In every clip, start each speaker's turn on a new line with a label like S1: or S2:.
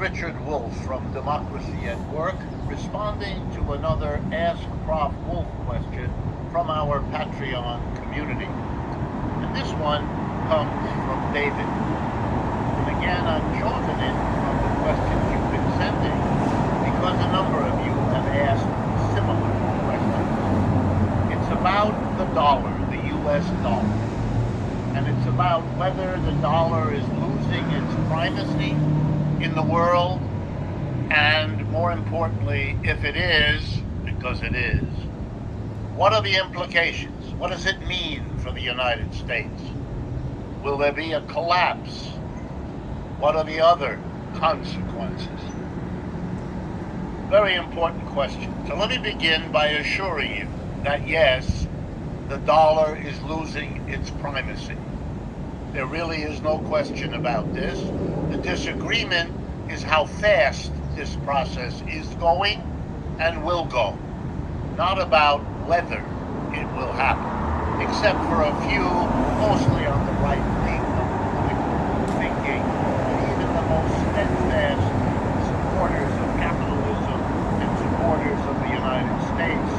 S1: Richard Wolff from Democracy at Work, responding to another Ask Prof. Wolff question from our Patreon community. And this one comes from David. And again, I've chosen it from the questions you've been sending because a number of you have asked similar questions. It's about the dollar, the U.S. dollar. And it's about whether the dollar is losing its primacy in the world, and more importantly, if it is, because it is, what are the implications? What does it mean for the United States? Will there be a collapse? What are the other consequences? Very important question. So let me begin by assuring you that yes, the dollar is losing its primacy. There really is no question about this. The disagreement is how fast this process is going and will go, not about whether it will happen, except for a few, mostly on the right wing of political thinking, and even the most steadfast supporters of capitalism and supporters of the United States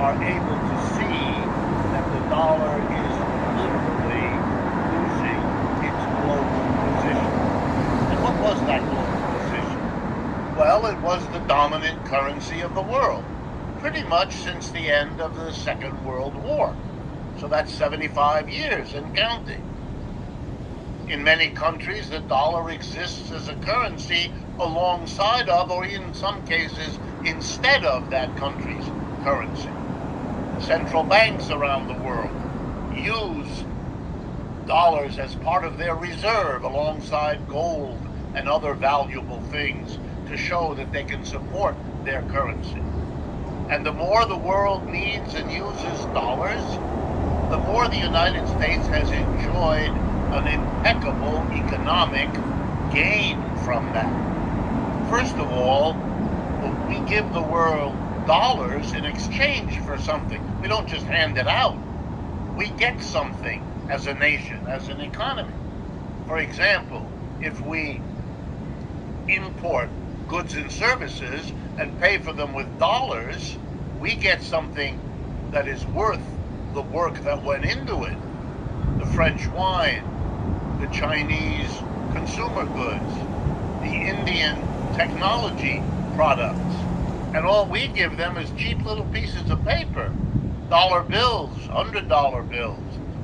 S1: are able to see that the dollar is literally losing its global position. And what was that global position? Well, it was the dominant currency of the world, pretty much since the end of the Second World War. So that's 75 years and counting. In many countries, the dollar exists as a currency alongside of, or in some cases, instead of that country's currency. Central banks around the world use dollars as part of their reserve alongside gold and other valuable things to show that they can support their currency. And the more the world needs and uses dollars, the more the United States has enjoyed an impeccable economic gain from that. First of all, we give the world dollars in exchange for something. We don't just hand it out. We get something as a nation, as an economy. For example, if we import goods and services and pay for them with dollars, we get something that is worth the work that went into it. The French wine, the Chinese consumer goods, the Indian technology products. And all we give them is cheap little pieces of paper, dollar bills, $100 bills,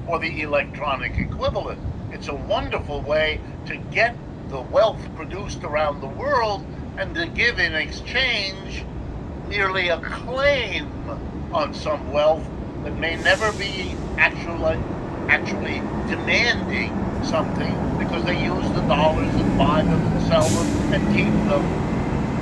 S1: or the electronic equivalent. It's a wonderful way to get the wealth produced around the world and to give in exchange merely a claim on some wealth that may never be actually demanding something, because they use the dollars and buy them and sell them and keep them.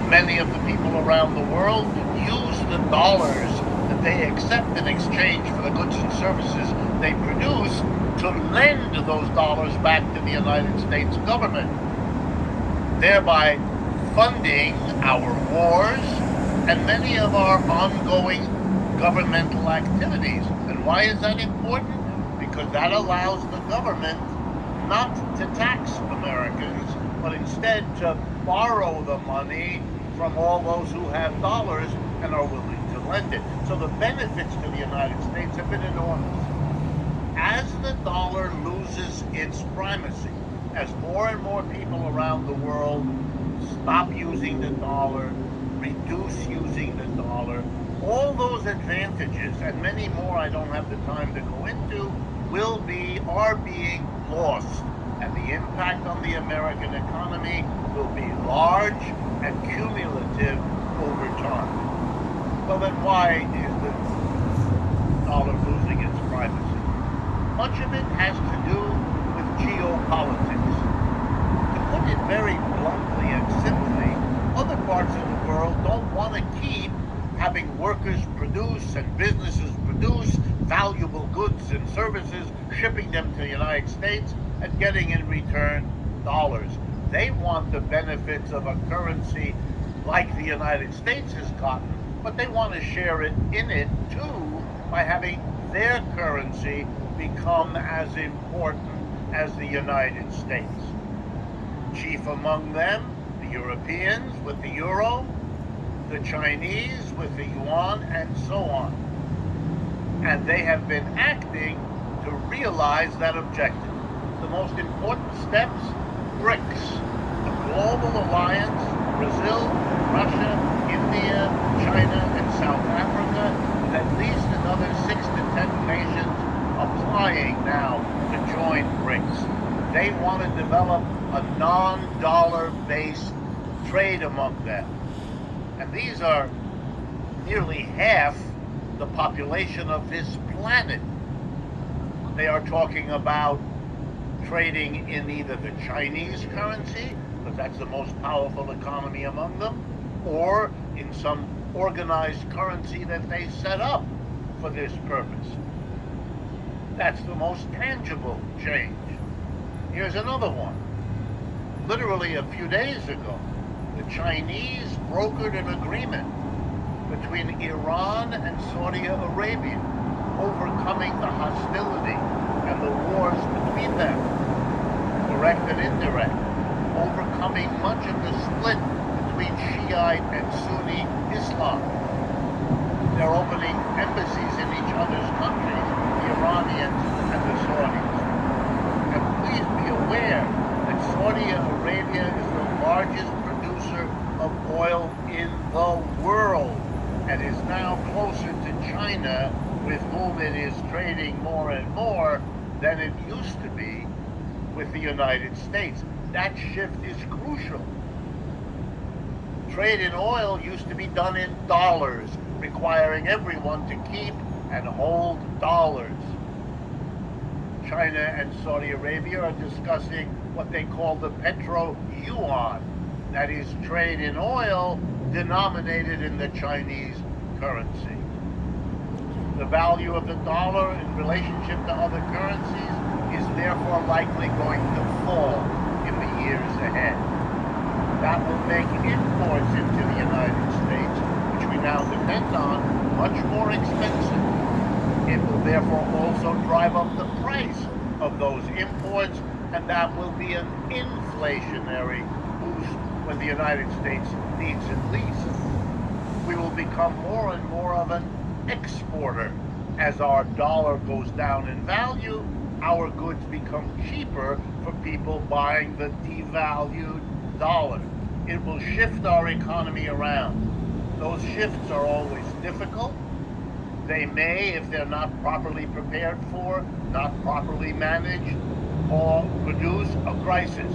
S1: Many of the people around the world use the dollars that they accept in exchange for the goods and services they produce to lend those dollars back to the United States government, thereby funding our wars and many of our ongoing governmental activities. And why is that important? Because that allows the government not to tax Americans, but instead to borrow the money from all those who have dollars and are willing to lend it. So the benefits to the United States have been enormous. As the dollar loses its primacy, as more and more people around the world stop using the dollar, reduce using the dollar, all those advantages and many more I don't have the time to go into are being lost. And the impact on the American economy will be large and cumulative over time. Well, then why is the dollar losing its primacy? Much of it has to do with geopolitics. To put it very bluntly and simply, other parts of the world don't want to keep having workers produce and businesses produce valuable goods and services, shipping them to the United States and getting in return dollars. They want the benefits of a currency like the United States has gotten, but they want to share it in it too by having their currency become as important as the United States. Chief among them, the Europeans with the euro, the Chinese with the yuan, and so on. And they have been acting to realize that objective. The most important steps: BRICS, a global alliance, Brazil, Russia, India, China, and South Africa, with at least another 6 to 10 nations applying now to join BRICS. They want to develop a non-dollar based trade among them. And these are nearly half the population of this planet. They are talking about trading in either the Chinese currency, because that's the most powerful economy among them, or in some organized currency that they set up for this purpose. That's the most tangible change. Here's another one. Literally a few days ago, the Chinese brokered an agreement between Iran and Saudi Arabia, overcoming the hostility and the wars between them, direct and indirect, overcoming much of the split between Shiite and Sunni Islam. They're opening embassies in each other's countries, the Iranians and the Saudis. And please be aware that Saudi Arabia is the largest producer of oil in the world, and is now closer to China, with whom it is trading more and more than it used to be with the United States. That shift is crucial. Trade in oil used to be done in dollars, requiring everyone to keep and hold dollars. China and Saudi Arabia are discussing what they call the petro-yuan, that is, trade in oil denominated in the Chinese currency. The value of the dollar in relationship to other currencies is therefore likely going to fall in the years ahead. That will make imports into the United States, which we now depend on, much more expensive. It will therefore also drive up the price of those imports, and that will be an inflationary boost when the United States needs it least. We will become more and more of an exporter. As our dollar goes down in value, our goods become cheaper for people buying the devalued dollar. It will shift our economy around. Those shifts are always difficult. They may, if they're not properly prepared for, not properly managed, or produce a crisis.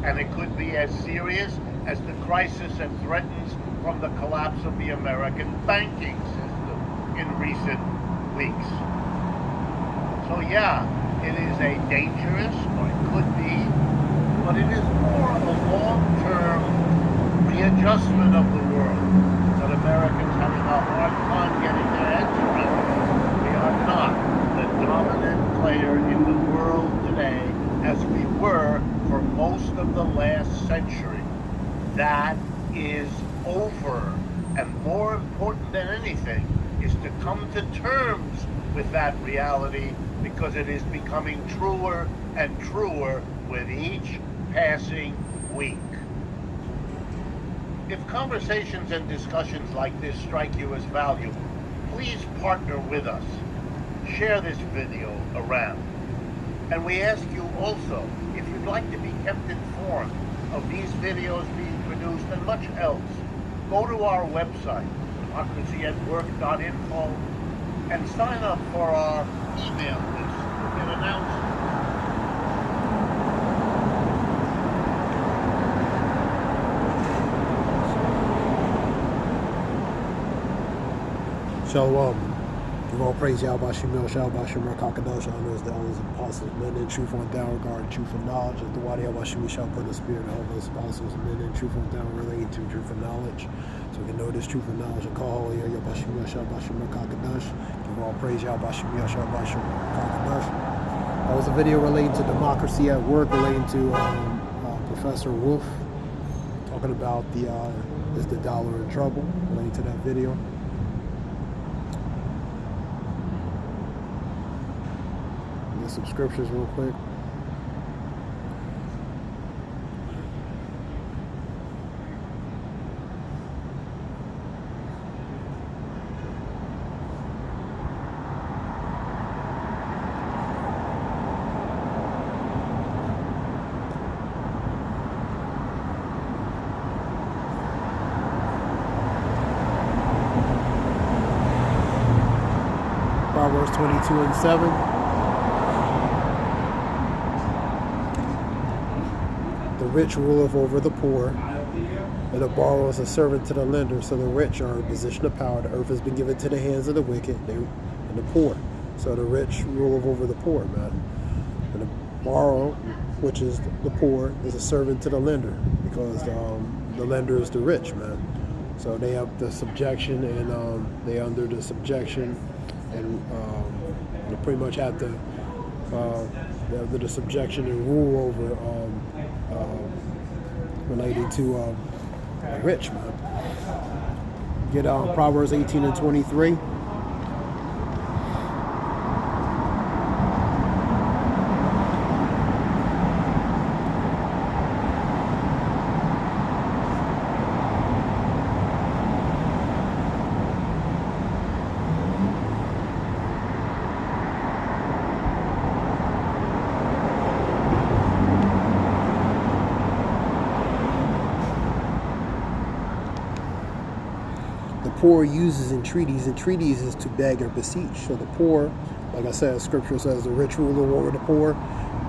S1: And it could be as serious as the crisis that threatens from the collapse of the American banking system in recent weeks. So yeah, it is a dangerous, or it could be, but it is more a long-term readjustment of the world that Americans having a hard time getting their heads around. We are not the dominant player in the world today as we were for most of the last century. That is over. And more important than anything is to come to terms with that reality, because it is becoming truer and truer with each passing week. If conversations and discussions like this strike you as valuable, please partner with us. Share this video around. And we ask you also, if you'd like to be kept informed of these videos being produced and much else, go to our website, democracyatwork.info, and sign up for our email list to get announcements.
S2: Shalom. Give all praise Yahweh Shemel, Shalom Shemer Kakadosh, honors the owners and apostles, men in truth on down regard, truth and knowledge. At the Wadi Yahweh Shemel shall put the spirit of those apostles, men in truth on down relating to truth and knowledge. So we can know this truth and knowledge and call holy Yahweh Shemel, Shalom Shemer Kakadosh. Give all praise Yahweh Shemel, Shalom Shemer Kakadosh. That was a video relating to democracy at work, relating to Professor Wolff, talking about is the dollar in trouble, relating to that video. Some scriptures real quick. verse 22 and 7. The rich ruleth over the poor, and the borrower is a servant to the lender. So the rich are in a position of power. The earth has been given to the hands of the wicked and the poor. So the rich ruleth over the poor, man. And the borrower, which is the poor, is a servant to the lender, because the lender is the rich, man. So they have the subjection, and they under the subjection, and they pretty much have to they're under the subjection and rule over relating to rich, man. Get Proverbs 18 and 23. Poor uses entreaties. Entreaties is to beg or beseech. So the poor, like I said, Scripture says the rich ruler over the poor,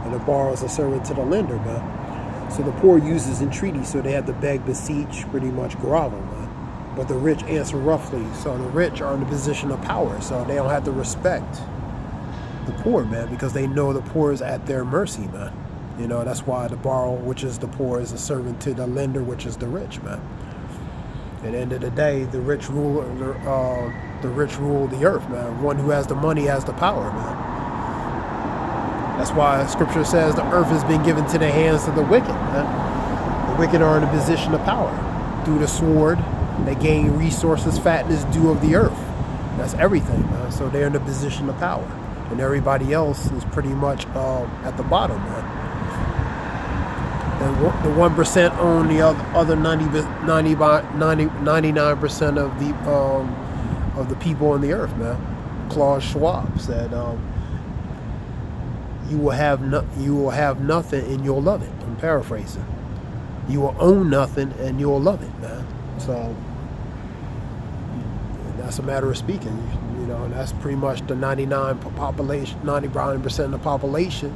S2: and the borrower is a servant to the lender, man. So the poor uses entreaties, so they have to beg, beseech, pretty much grovel, man. But the rich answer roughly. So the rich are in a position of power, so they don't have to respect the poor, man, because they know the poor is at their mercy, man. You know, that's why the borrower, which is the poor, is a servant to the lender, which is the rich, man. At the end of the day, the rich rule the earth, man. One who has the money has the power, man. That's why Scripture says the earth has been given to the hands of the wicked, man. The wicked are in a position of power. Through the sword, they gain resources, fatness, due of the earth. That's everything, man. So they're in a position of power. And everybody else is pretty much at the bottom, man. And the 1% own the other 99% of the people on the earth, man. Klaus Schwab said, "You will have nothing, and you'll love it." I'm paraphrasing. You will own nothing, and you'll love it, man. So that's a matter of speaking. You know, and that's pretty much the 99% of the population.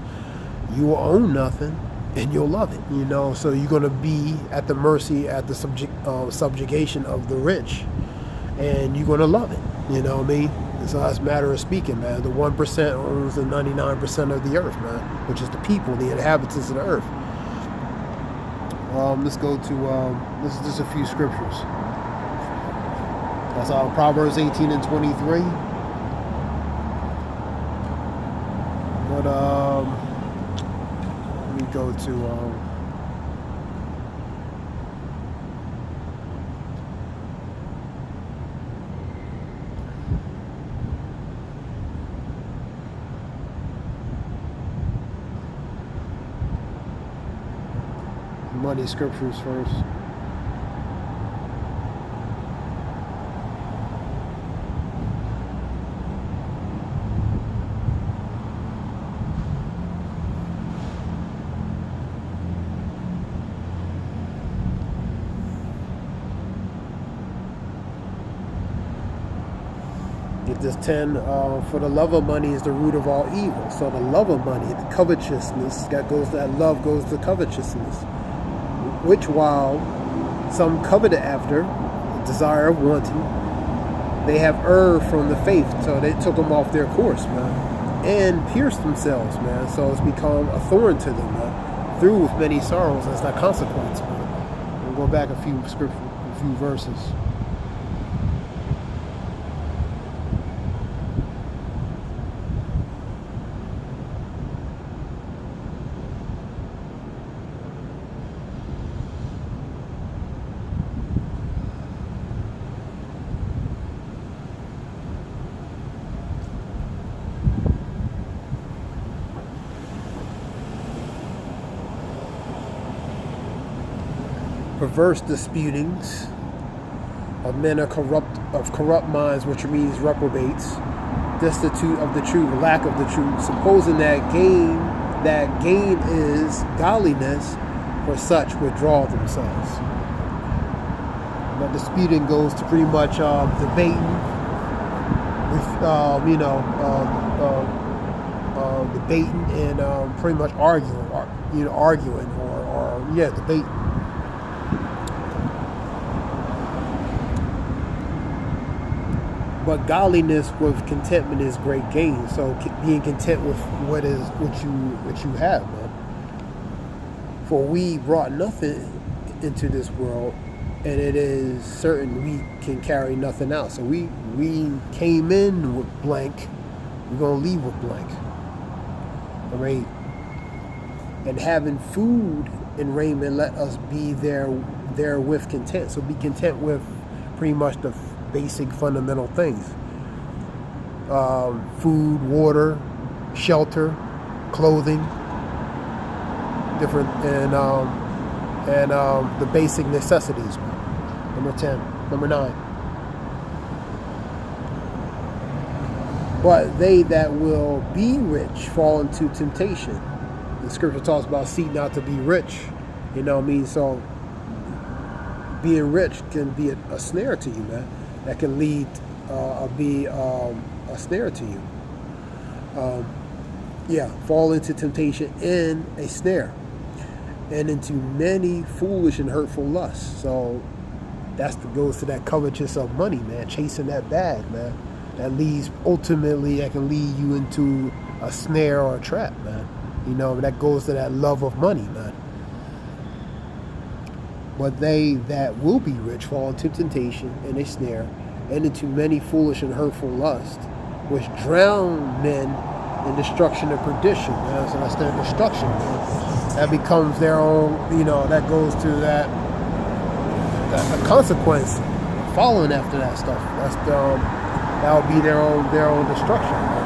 S2: You will own nothing, and you'll love it, you know. So you're going to be at the mercy, at the subjugation of the rich, and you're going to love it, you know what I mean? So that's a matter of speaking, man. The 1% owns the 99% of the earth, man, which is the people, the inhabitants of the earth. Let's go to, this is just a few scriptures. That's Proverbs 18 and 23. But, let me go to money scriptures first. Get this 10, for the love of money is the root of all evil. So the love of money, the covetousness, that love goes to covetousness, which while some coveted after, the desire of wanting, they have erred from the faith. So they took them off their course, man, and pierced themselves, man. So it's become a thorn to them, man, through with many sorrows as that consequence, man. We'll go back a few verses. Perverse disputings of men of corrupt minds, which means reprobates, destitute of the truth, lack of the truth, supposing that gain is godliness, for such withdraw themselves. But disputing goes to pretty much debating, debating and pretty much arguing, debating. But godliness with contentment is great gain. So being content with what you have, man. For we brought nothing into this world, and it is certain we can carry nothing out. So we came in with blank, we're gonna leave with blank. All right. And having food and raiment, let us be there with content. So be content with pretty much the basic fundamental things: food, water, shelter, clothing, different, and the basic necessities. Number 10, number 9. But they that will be rich fall into temptation. The scripture talks about seek not to be rich. You know what I mean? So being rich can be a snare to you, man. That can be a snare to you. Fall into temptation and a snare, and into many foolish and hurtful lusts. So goes to that covetous of money, man, chasing that bag, man. That can lead you into a snare or a trap, man. You know, that goes to that love of money, man. But they that will be rich fall into temptation and a snare, and into many foolish and hurtful lusts, which drown men in destruction and perdition. Man. So that's their destruction, man. That becomes their own, that goes to the consequence following after that stuff. That'll be their own destruction. Man.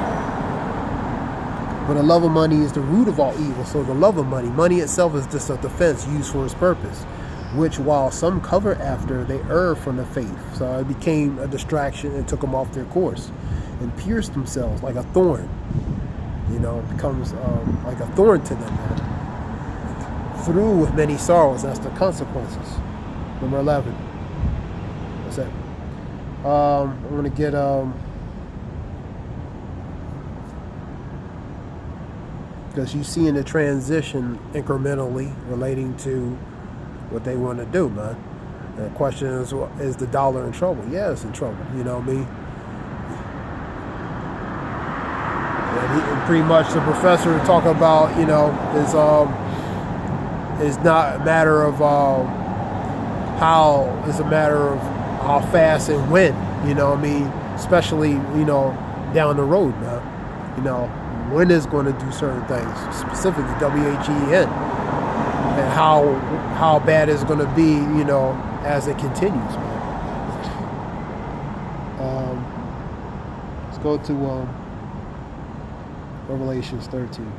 S2: But the love of money is the root of all evil. So the love of money itself is just a defense used for its purpose, which while some cover after, they err from the faith. So it became a distraction and took them off their course and pierced themselves like a thorn. It becomes like a thorn to them, man. Through with many sorrows, that's the consequences. Number 11. What's that? I'm going to get... because you see in the transition incrementally relating to what they want to do, man. And the question is the dollar in trouble? Yeah, it's in trouble. You know what I mean? And pretty much the professor talk about, is not a matter of how. It's a matter of how fast and when. You know what I mean? Especially down the road, man. When it's going to do certain things, specifically WHEN, and how bad it's going to be, as it continues, man. Let's go to Revelations 13.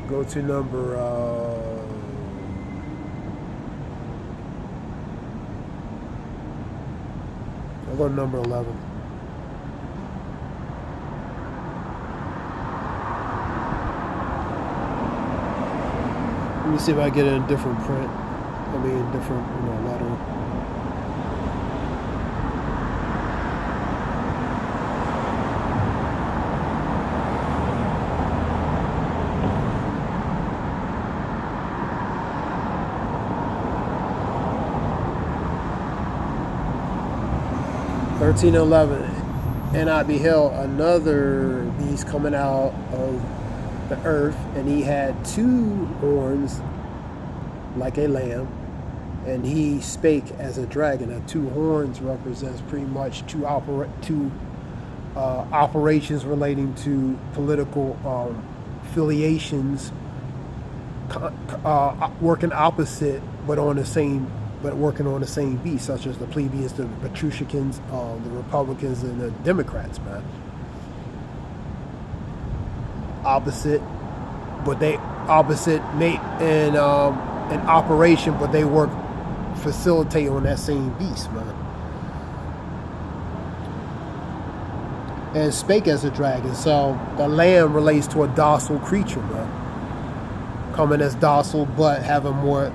S2: Go to number I'll go to number 11. Let me see if I get it in a different print. Different, letter. Verse 11, and I beheld another beast coming out of the earth, and he had 2 horns like a lamb, and he spake as a dragon. Now 2 horns represents pretty much two operations relating to political affiliations, working opposite but working on the same beat, such as the plebeians, the patricians, the Republicans, and the Democrats, man. Opposite mate in operation, but they facilitate on that same beast, man. and spake as a dragon. So the lamb relates to a docile creature, man. Coming as docile, but have a more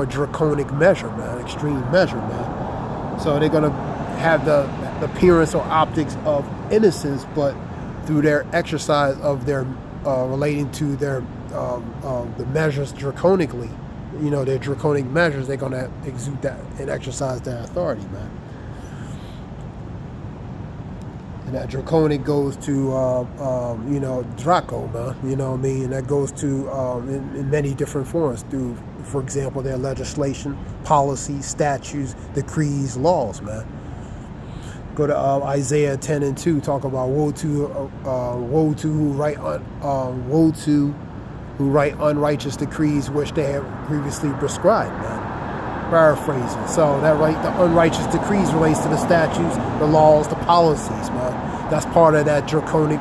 S2: draconic measure, man, extreme measure, man. So they're gonna have the appearance or optics of innocence, but through their exercise of their relating to their the measures draconically, their draconic measures, they're gonna exude that and exercise that authority, man. And that draconic goes to, Draco, man. You know what I mean? And that goes to, in many different forms, through, for example, their legislation, policies, statutes, decrees, laws, man. Go to Isaiah 10:2, talk about woe to who write unrighteous decrees which they have previously prescribed, man. Paraphrasing. So that the unrighteous decrees relates to the statutes, the laws, the policies, man. That's part of that draconic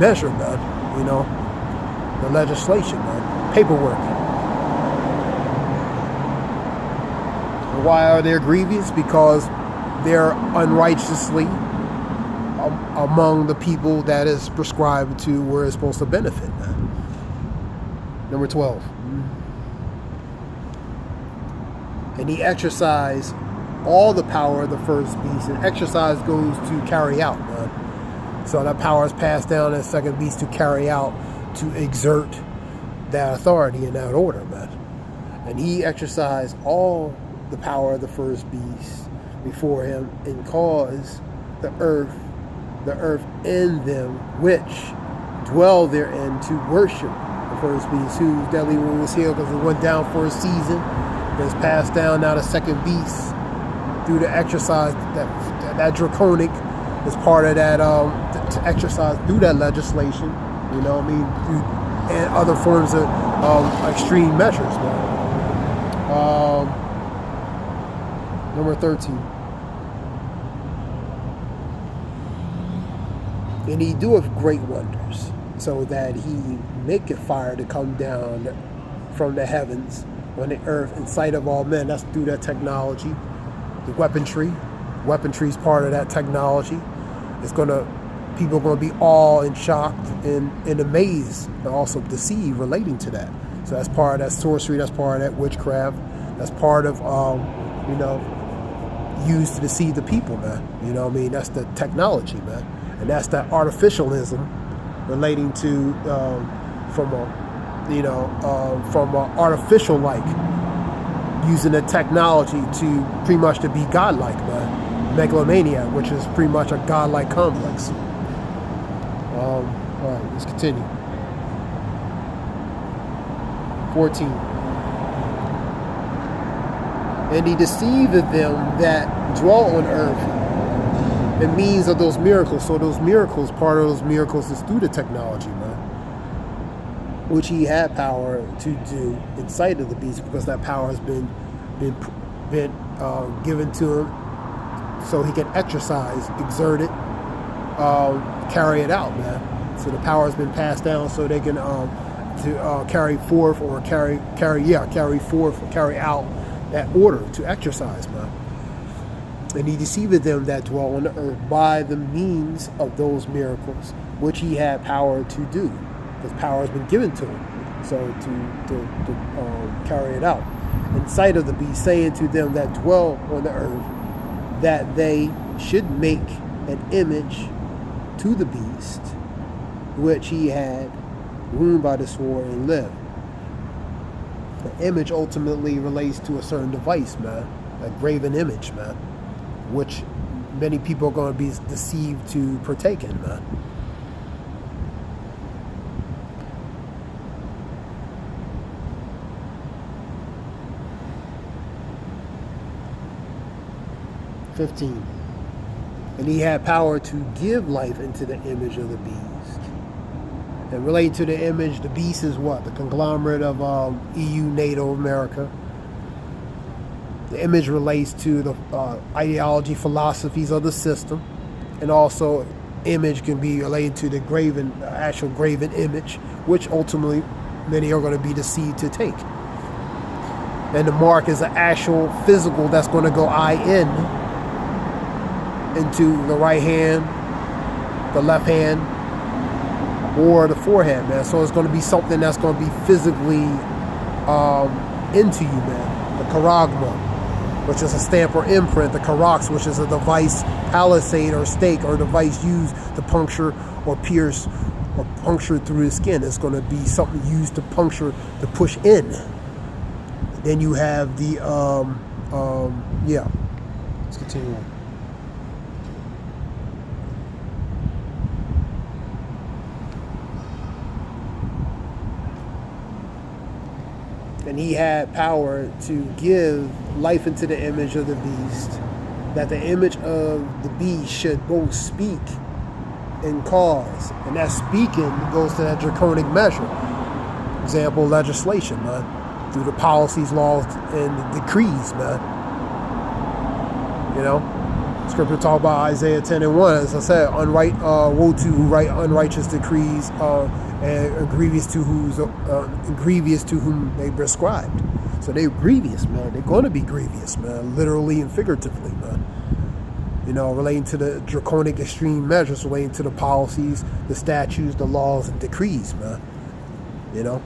S2: measure, man. The legislation, man. Paperwork. And why are they grievous? Because they're unrighteously among the people that is prescribed to where it's supposed to benefit, man. Number 12. And he exercised all the power of the first beast. And exercise goes to carry out, man. So that power is passed down to the second beast to carry out, to exert that authority in that order, man. And he exercised all the power of the first beast before him, and caused the earth and them which dwell therein to worship the first beast, whose deadly wound was healed because it went down for a season. It's passed down now to second beast through the exercise that draconic is part of that to exercise through that legislation, and other forms of extreme measures, man. Number 13. And he doeth great wonders, so that he maketh fire to come down from the heavens on the earth in sight of all men. That's through that technology. The weaponry is part of that technology. People are gonna be awed and shocked and amazed, and also deceived relating to that. So that's part of that sorcery. That's part of that witchcraft. That's part of used to deceive the people, man. That's the technology, man, and that's that artificialism relating to from artificial using the technology to pretty much to be godlike, man. Megalomania, which is pretty much a godlike complex. All right, let's continue. 14. And he deceived them that dwell on earth in means of those miracles. So those miracles, part of those miracles is through the technology, man, which he had power to do in sight of the beast, because that power has been given to him, so he can exercise, exert it, carry it out, man. So the power has been passed down, so they can carry out that order to exercise, man. And he deceived them that dwell on the earth by the means of those miracles which he had power to do, because power has been given to him, so to carry it out in sight of the beast, saying to them that dwell on the earth that they should make an image to the beast which he had wounded by the sword and lived. The image ultimately relates to a certain device, man, a graven image, man, which many people are going to be deceived to partake in, man. "15. And he had power to give life into the image of the beast." And related to the image, the beast is what? The conglomerate of EU, NATO, America. The image relates to the ideology, philosophies of the system. And also, image can be related to the actual graven image, which ultimately many are going to be deceived to take. And the mark is an actual physical that's going to go into the right hand the left hand or the forehead, man. So it's going to be something that's going to be physically into you, man. The charagma, which is a stamp or imprint. The charax, which is a device, palisade or stake or device used to puncture or pierce or puncture through the skin. It's going to be something used to puncture, to push in. Then you have the, yeah. Let's continue on. And he had power to give life into the image of the beast, that the image of the beast should both speak and cause. And that speaking goes to that draconic measure. Example, legislation, man. Through the policies, laws, and decrees, man. You know? Scripture talk about Isaiah 10 and 1. As I said, woe to who write unrighteous decrees, and grievous to whom they prescribed. So they're grievous, man. They're going to be grievous, man, literally and figuratively, man. You know, relating to the draconic extreme measures, relating to the policies, the statutes, the laws, and decrees, man. You know,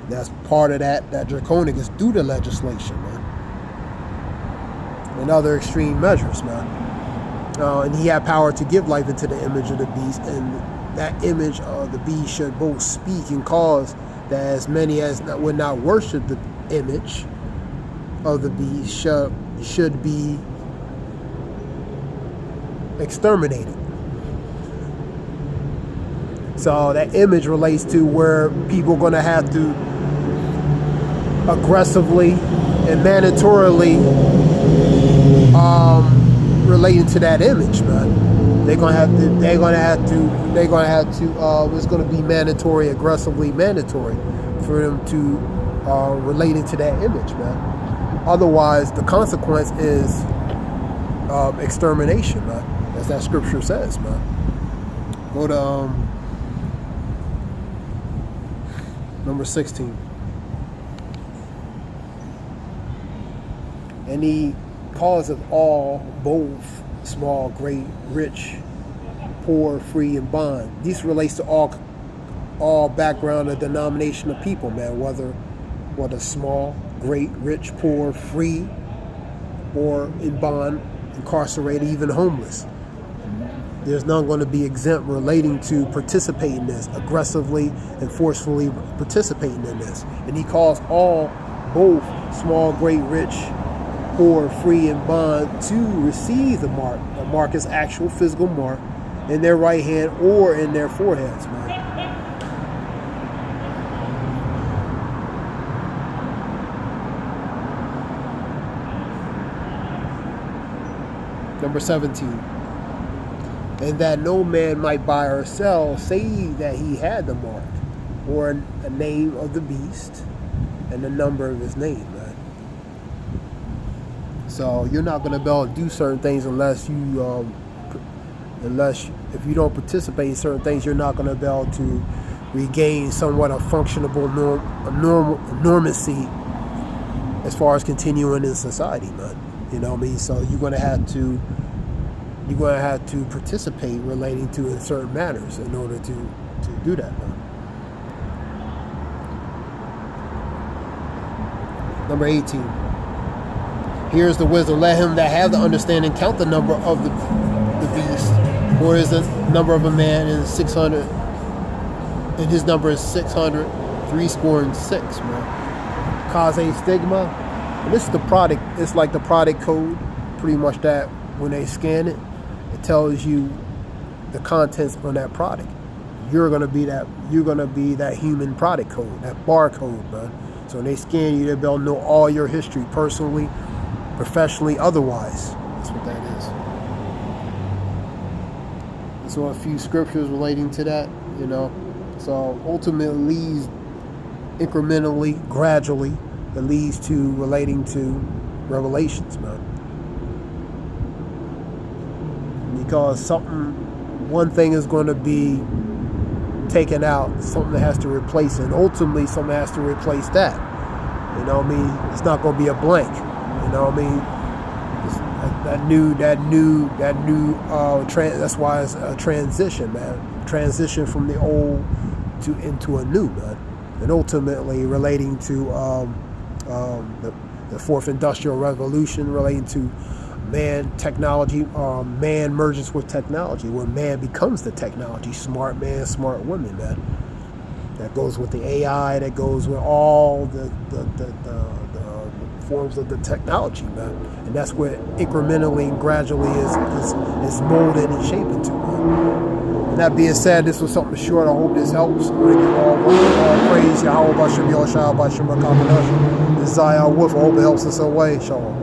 S2: that's part of that draconic is due to legislation, man, and other extreme measures, man. And he had power to give life into the image of the beast, and that image of the beast should both speak and cause that as many as would not worship the image of the beast should be exterminated. So that image relates to where people are going to have to aggressively and mandatorily relating to that image, man. They're gonna have to. It's gonna be mandatory, aggressively mandatory, for them to relate it to that image, man. Otherwise, the consequence is extermination, man, as that scripture says, man. Go to number 16. And he causeth all, both small, great, rich, poor, free, and bond. This relates to all background or denomination of people, man, whether small, great, rich, poor, free, or in bond, incarcerated, even homeless. There's none going to be exempt relating to participating in this, aggressively and forcefully participating in this. And he calls all, both small, great, rich, poor, free, and bond to receive the mark. The mark is actual physical mark in their right hand or in their foreheads, man. Number 17. And that no man might buy or sell, save that he had the mark, or a name of the beast, and the number of his name, man. So you're not going to be able to do certain things unless if you don't participate in certain things, you're not going to be able to regain somewhat a functionable normacy as far as continuing in society, man. You know what I mean? So you're going to have to participate relating to in certain matters in order to do that, man. Number 18. Here's the wisdom. Let him that have the understanding count the number of the beast, or is the number of a man in 600, and his number is 600, 66, man. Cause a stigma. And this is the product. It's like the product code, pretty much, that when they scan it, it tells you the contents on that product. You're gonna be that human product code, that barcode, man. So when they scan you, they'll know all your history, personally, professionally, otherwise. That's what that is. So a few scriptures relating to that, you know. So ultimately leads incrementally, gradually, it leads to relating to revelations, man. Because one thing is going to be taken out, something has to replace it, and ultimately something has to replace that. You know what I mean? It's not going to be a blank. You know what I mean? That's why it's a transition, man. Transition from the old to into a new, man, and ultimately relating to the fourth industrial revolution, relating to technology, man merges with technology, where man becomes the technology. Smart man, smart woman, man. That goes with the AI. That goes with all the forms of the technology, man. And that's where incrementally and gradually is molded and shaped into, man. And that being said, this was something short. I hope this helps. I'm going to give all praise. Yahweh Bashem Yoshua Bashem Rakamadosh. This is Wolff. I hope it helps in some way. Shalom.